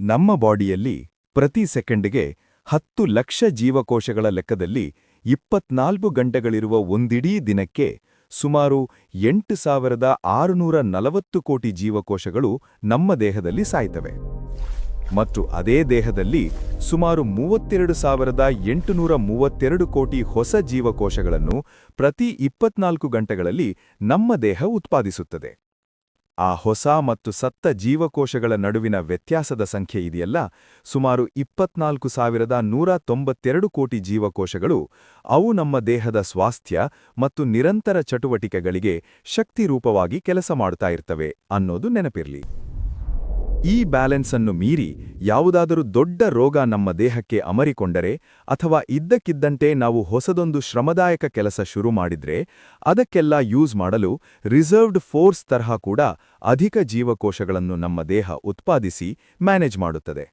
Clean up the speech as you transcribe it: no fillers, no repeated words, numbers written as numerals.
ನಮ್ಮ ಬಾಡಿಯಲ್ಲಿ ಪ್ರತಿ ಸೆಕೆಂಡ್ಗೆ 10 ಲಕ್ಷ ಜೀವಕೋಶಗಳ ಲೆಕ್ಕದಲ್ಲಿ 24 ಗಂಟೆಗಳಿರುವ ಒಂದಿಡೀ ದಿನಕ್ಕೆ ಸುಮಾರು 8640 ಕೋಟಿ ಜೀವಕೋಶಗಳು ನಮ್ಮ ದೇಹದಲ್ಲಿ ಸಾಯ್ತವೆ. ಮತ್ತು ಅದೇ ದೇಹದಲ್ಲಿ ಸುಮಾರು 32,832 ಕೋಟಿ ಹೊಸ ಜೀವಕೋಶಗಳನ್ನು ಪ್ರತಿ 24 ಗಂಟೆಗಳಲ್ಲಿ ನಮ್ಮ ದೇಹ ಉತ್ಪಾದಿಸುತ್ತದೆ. ಆ ಹೊಸ ಮತ್ತು ಸತ್ತ ಜೀವಕೋಶಗಳ ನಡುವಿನ ವ್ಯತ್ಯಾಸದ ಸಂಖ್ಯೆ ಇದೆಯಲ್ಲ, ಸುಮಾರು 24,192 ಕೋಟಿ ಜೀವಕೋಶಗಳು, ಅವು ನಮ್ಮ ದೇಹದ ಸ್ವಾಸ್ಥ್ಯ ಮತ್ತು ನಿರಂತರ ಚಟುವಟಿಕೆಗಳಿಗೆ ಶಕ್ತಿರೂಪವಾಗಿ ಕೆಲಸ ಮಾಡ್ತಾ ಇರ್ತವೆ ಅನ್ನೋದು ನೆನಪಿರ್ಲಿ. ಈ ಬ್ಯಾಲೆನ್ಸ್ ಅನ್ನು ಮೀರಿ ಯಾವುದಾದರೂ ದೊಡ್ಡ ರೋಗ ನಮ್ಮ ದೇಹಕ್ಕೆ ಅಮರಿಕೊಂಡರೆ ಅಥವಾ ಇದ್ದಕ್ಕಿದ್ದಂತೆ ನಾವು ಹೊಸದೊಂದು ಶ್ರಮದಾಯಕ ಕೆಲಸ ಶುರು ಮಾಡಿದ್ರೆ ಅದಕ್ಕೆಲ್ಲ ಯೂಸ್ ಮಾಡಲು ರಿಸರ್ವ್ಡ್ ಫೋರ್ಸ್ ತರಹ ಕೂಡ ಅಧಿಕ ಜೀವಕೋಶಗಳನ್ನು ನಮ್ಮ ದೇಹ ಉತ್ಪಾದಿಸಿ ಮ್ಯಾನೇಜ್ ಮಾಡುತ್ತದೆ.